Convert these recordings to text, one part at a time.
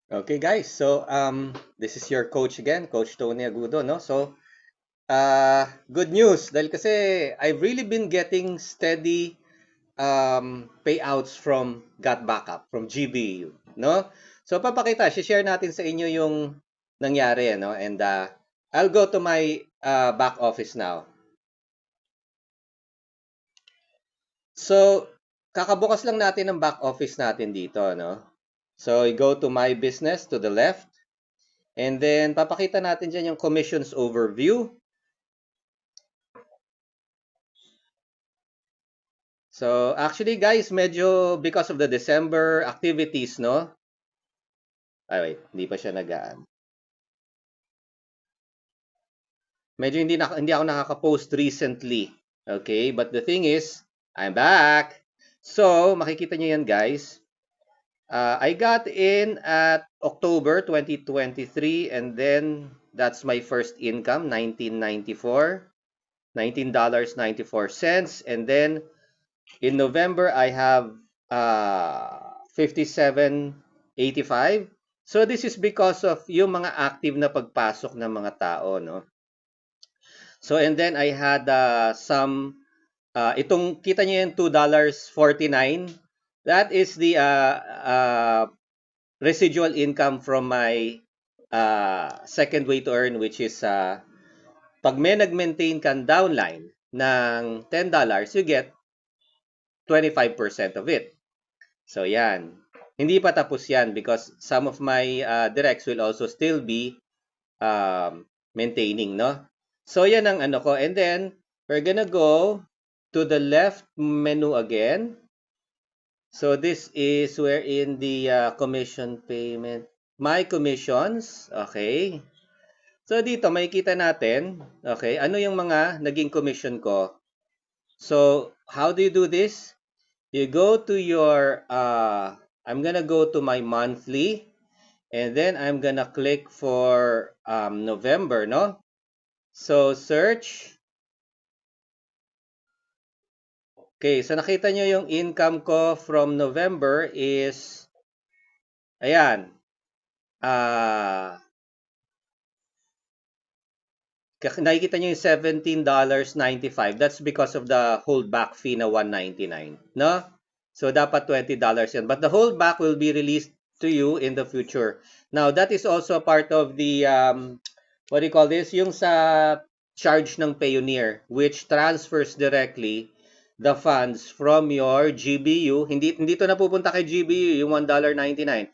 Okay, guys. So, this is your coach again, Coach Tony Agudo, no? So, good news dahil kasi I've really been getting steady payouts from Got Backup, from GBU, no? So, papakita, share natin sa inyo yung nangyari, no? And I'll go to my back office now. So, kakabukas lang natin ang back office natin dito, no? So, I go to my business to the left. And then, papakita natin dyan yung commissions overview. So, actually, guys, medyo because of the December activities, no? Ay, wait, hindi pa siya nagaan. Medyo hindi ako nakaka-post recently. Okay? But the thing is, I'm back. So, makikita nyo yan, guys. I got in at October 2023 and then that's my first income, $19.94. And then in November, I have 57.85. So this is because of yung mga active na pagpasok ng mga tao, no? So and then I had some itong kita niyo yung $2.49. That is the residual income from my second way to earn, which is pag may nag-maintain kang downline ng $10, you get 25% of it. So yan. Hindi pa tapos yan because some of my directs will also still be maintaining, no? So yan ang ano ko. And then, we're gonna go to the left menu again. So this is where in the commission payment, my commissions, okay. So dito makikita natin, okay, ano yung mga naging commission ko. So how do you do this? You go to your, I'm gonna go to my monthly, and then I'm gonna click for November, no? So search. Okay, so nakita nyo yung income ko from November is, ayan, nakikita nyo yung $17.95. That's because of the holdback fee na $199, no? So, dapat $20 yan. But the holdback will be released to you in the future. Now, that is also part of the, what do you call this? Yung sa charge ng Payoneer, which transfers directly the funds from your GBU. Hindi to napupunta kay GBU, yung $1.99.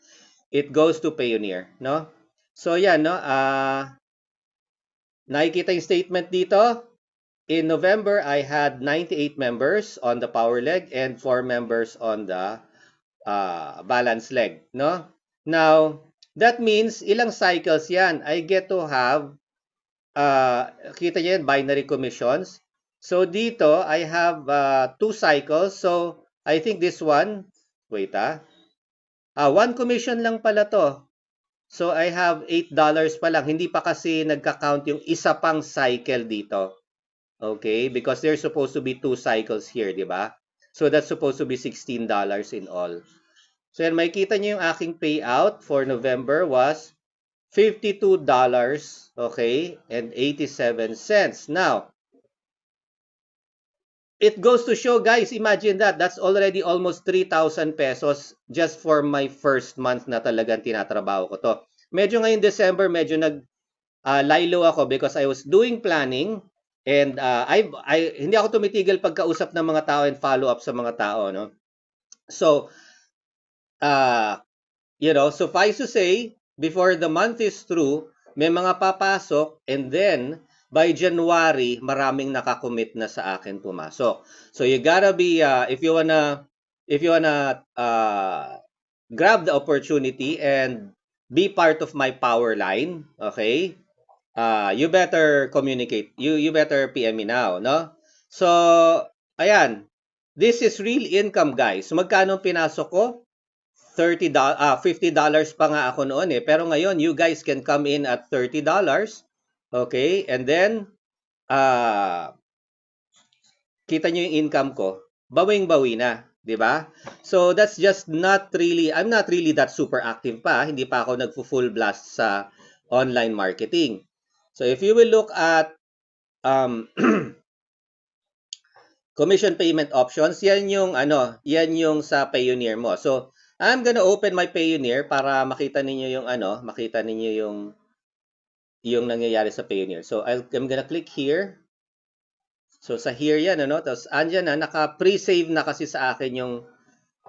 It goes to Payoneer, no? So, yan, no? Nakikita yung statement dito. In November, I had 98 members on the power leg and 4 members on the balance leg, no? Now, that means ilang cycles yan? I get to have, kita nyo yan, binary commissions. So, dito, I have 2 cycles. So, I think this one, wait one commission lang pala to. So, I have $8 pa lang. Hindi pa kasi nagka-count yung isa pang cycle dito. Okay? Because there's supposed to be 2 cycles here, di ba? So, that's supposed to be $16 in all. So, yan, makikita nyo yung aking payout for November was $52, okay, and 87 cents. Now, it goes to show, guys, imagine that. That's already almost 3,000 pesos just for my first month na talagang tinatrabaho ko to. Medyo ngayon December, medyo laylo ako because I was doing planning and hindi ako tumitigil pagkausap ng mga tao and follow up sa mga tao, no? So, suffice to say, before the month is through, may mga papasok and then by January, maraming nakakommit na sa akin pumasok. So you gotta be if you wanna grab the opportunity and be part of my power line, okay? You better communicate. You better PM me now, no? So, ayan. This is real income, guys. So, magkano pinasok ko? $50 pa nga ako noon eh. Pero ngayon, you guys can come in at $30. Okay? And then, kita nyo yung income ko. Bawing-bawi na. 'di ba? So that's just not really, I'm not really that super active pa, hindi pa ako nagfo-full blast sa online marketing. So if you will look at commission payment options, yan yung yan yung sa Payoneer mo. So I'm gonna open my Payoneer para makita ninyo yung makita ninyo yung nangyayari sa Payoneer. So I'm gonna click here. So sa here yan tapos andyan na naka-pre-save na kasi sa akin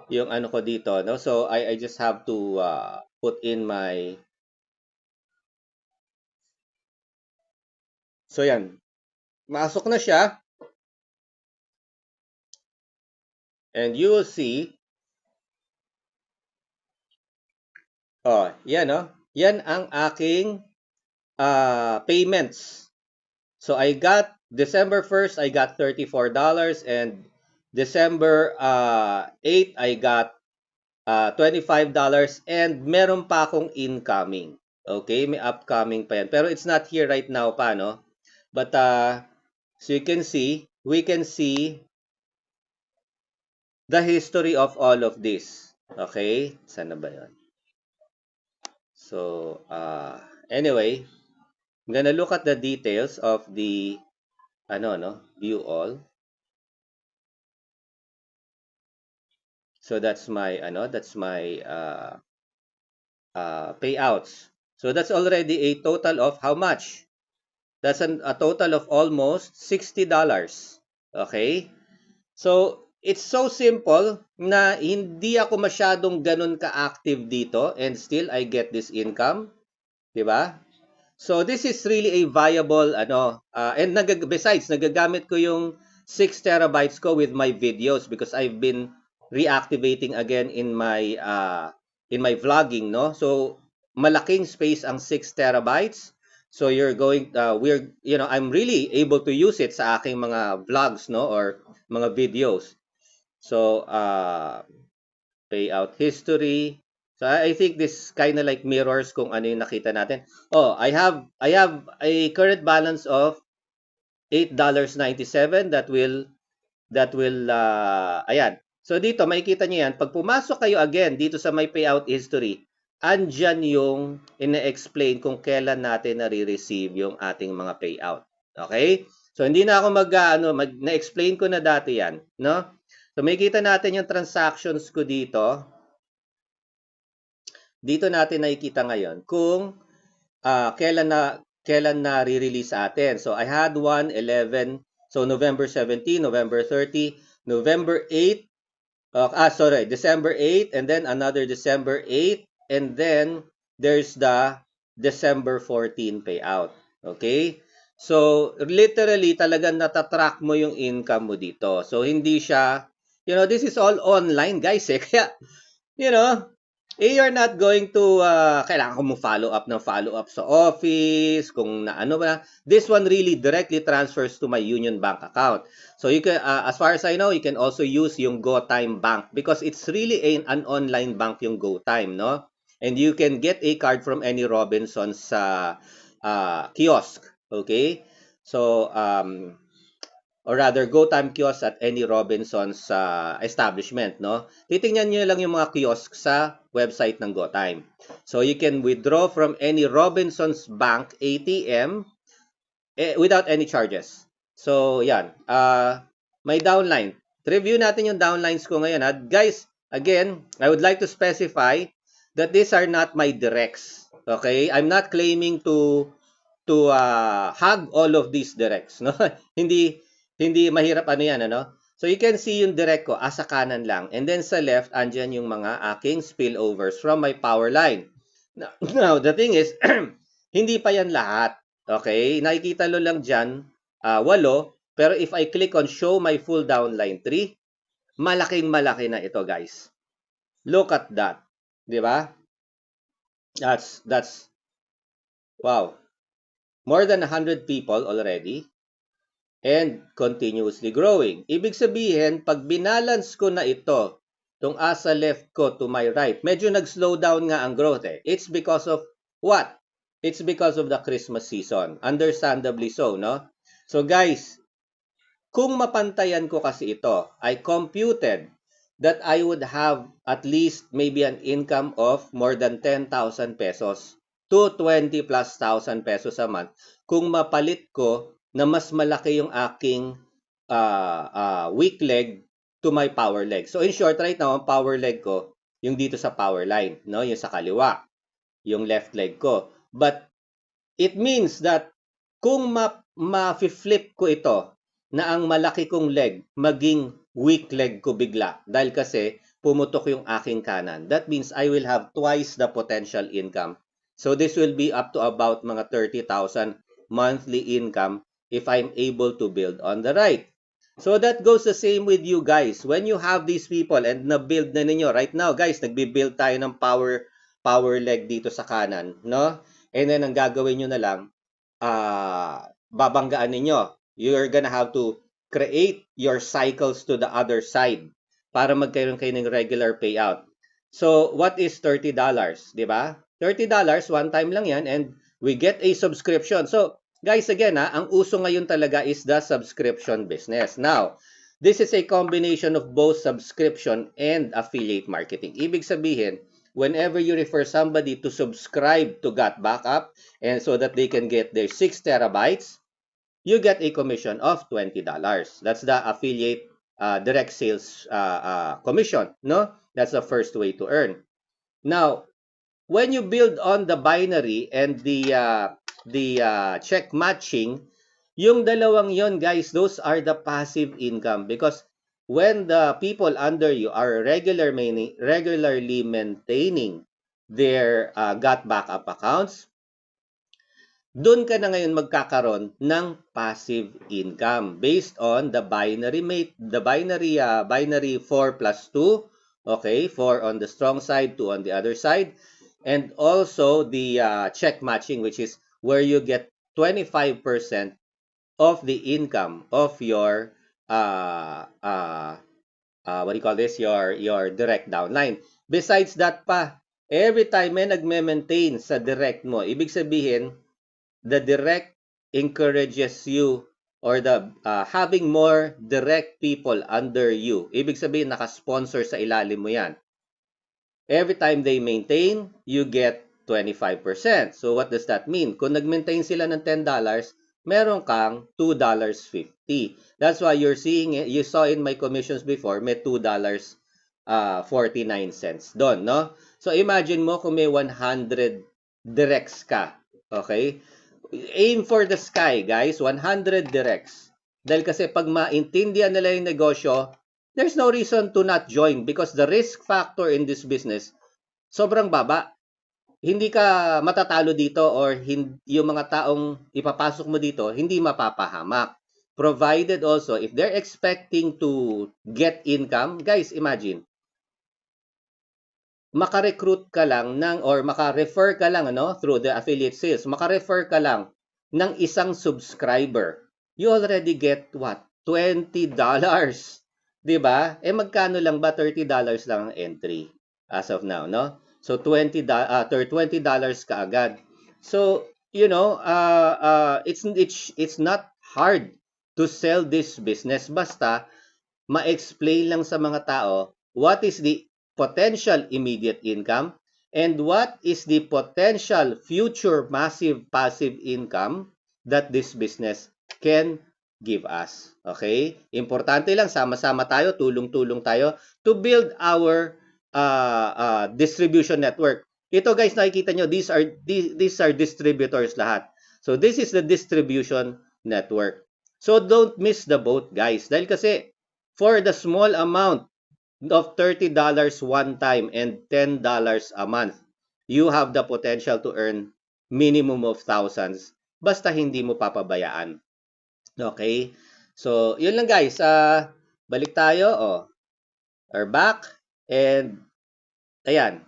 yung ano ko dito, no? So I just have to put in my. So yan. Masok na siya and you will see yan Yan ang aking payments. So I got December 1st I got $34 and December 8 I got $25 and meron pa akong incoming. Okay, may upcoming pa yan. Pero it's not here right now pa, no? But so you can see, we can see the history of all of this. Okay? Saan na ba yun? So, anyway, I'm gonna look at the details of the view all. So that's my payouts. So that's already a total of how much? That's a total of almost $60. Okay? So it's so simple na hindi ako masyadong ganun ka-active dito and still I get this income, 'di ba? So this is really a viable and besides nagagamit ko yung 6 terabytes ko with my videos because I've been reactivating again in my vlogging, no? So malaking space ang 6 terabytes. So you're going I'm really able to use it sa aking mga vlogs, no, or mga videos. So payout history. So I think this kind of like mirrors kung ano yung nakita natin. Oh, I have a current balance of $8.97 that will ayan. So dito makikita niyo yan. Pag pumasok kayo again dito sa my payout history, andyan yung ina-explain kung kailan natin nare-receive yung ating mga payout. Okay? So hindi na ako na-explain ko na dati yan, no? So makikita natin yung transactions ko dito. Dito natin nakikita ngayon kung kailan na re-release sa atin. So I had 1/11, so November 17, November 30, November 8, December 8 and then another December 8 and then there's the December 14 payout. Okay? So literally talagang natatrack mo yung income mo dito. So hindi siya this is all online, guys, eh. Kaya you're not going to kailangan ko mo follow up sa office kung ano ba. This one really directly transfers to my Union Bank account. So you can as far as I know, you can also use yung GoTime Bank because it's really an online bank yung GoTime, no? And you can get a card from any Robinsons kiosk, okay? So or rather GoTime kiosk at any Robinsons establishment, no? Titingnan niyo lang yung mga kiosk sa website ng GoTime. So you can withdraw from any Robinsons Bank ATM without any charges. So yan, may downline. Review natin yung downlines ko ngayon. Guys, again, I would like to specify that these are not my directs. Okay? I'm not claiming to hug all of these directs, no? Hindi mahirap yan, So you can see yung direct ko sa kanan lang. And then sa left, andyan yung mga aking spillovers from my power line. Now the thing is, hindi pa yan lahat. Okay? Nakikita lo lang dyan, 8. Pero if I click on show my full downline tree, malaking-malaki na ito, guys. Look at that. Di ba? That's wow. More than 100 people already and continuously growing. Ibig sabihin, pag binalance ko na ito, itong asa left ko to my right, medyo nag-slow down nga ang growth eh. It's because of what? It's because of the Christmas season. Understandably so, no? So guys, kung mapantayan ko kasi ito, I computed that I would have at least maybe an income of more than 10,000 pesos to 20 plus thousand pesos a month kung mapalit ko na mas malaki yung aking weak leg to my power leg. So in short, right now, ang power leg ko, yung dito sa power line, no? Yung sa kaliwa, yung left leg ko. But it means that kung ma-flip ko ito na ang malaki kong leg maging weak leg ko bigla dahil kasi pumutok yung aking kanan. That means I will have twice the potential income. So this will be up to about mga 30,000 monthly income if I'm able to build on the right. So that goes the same with you guys. When you have these people and na-build na ninyo, right now guys, nagbi-build tayo ng power leg dito sa kanan, no? And then ang gagawin nyo na lang, babanggaan ninyo. You're gonna have to create your cycles to the other side para magkaroon kayo ng regular payout. So, what is $30? Di ba? $30, one time lang yan, and we get a subscription. So, guys, again, ang uso ngayon talaga is the subscription business. Now, this is a combination of both subscription and affiliate marketing. Ibig sabihin, whenever you refer somebody to subscribe to Got Backup and so that they can get their 6 terabytes, you get a commission of $20. That's the affiliate direct sales commission, no? That's the first way to earn. Now, when you build on the binary and the check matching, yung dalawang yon, guys, those are the passive income because when the people under you are regularly maintaining their Got Backup accounts, doon ka na ngayon magkakaroon ng passive income based on the binary binary 4 plus 2, okay, 4 on the strong side, 2 on the other side, and also the check matching, which is where you get 25% of the income of your what do you call this, your direct downline. Besides that pa, every time may nagme-maintain sa direct mo, ibig sabihin the direct encourages you or the having more direct people under you. Ibig sabihin naka-sponsor sa ilalim mo yan. Every time they maintain, you get 25%. So what does that mean? Kung nag-maintain sila ng $10, meron kang $2.50. That's why you're seeing it. You saw in my commissions before, may $2.49 doon, no? So imagine mo kung may 100 directs ka, okay? Aim for the sky, guys. 100 directs. Dahil kasi pag maintindihan nila yung negosyo, there's no reason to not join because the risk factor in this business, sobrang baba. Hindi ka matatalo dito or yung mga taong ipapasok mo dito, hindi mapapahamak. Provided also, if they're expecting to get income, guys, imagine, maka-recruit ka lang ng or maka-refer ka lang through the affiliate sales, maka-refer ka lang ng isang subscriber, you already get what? $20. 'Di ba? Magkano lang ba? $30 lang ang entry as of now, no? So $20 kaagad. So, it's not hard to sell this business basta ma-explain lang sa mga tao what is the potential immediate income and what is the potential future massive passive income that this business can give us. Okay? Importante lang, sama-sama tayo, tulong-tulong tayo to build our distribution network. Ito guys, nakikita nyo, these are distributors lahat. So this is the distribution network. So don't miss the boat guys. Dahil kasi for the small amount of $30 one time and $10 a month, you have the potential to earn minimum of thousands basta hindi mo papabayaan. Okay? So, yun lang guys. Balik tayo. We're back. And, ayan.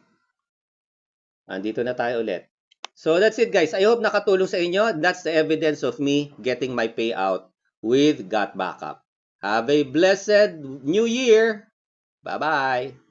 Andito na tayo ulit. So, that's it guys. I hope nakatulong sa inyo. That's the evidence of me getting my payout with Got Backup. Have a blessed New Year! Bye-bye!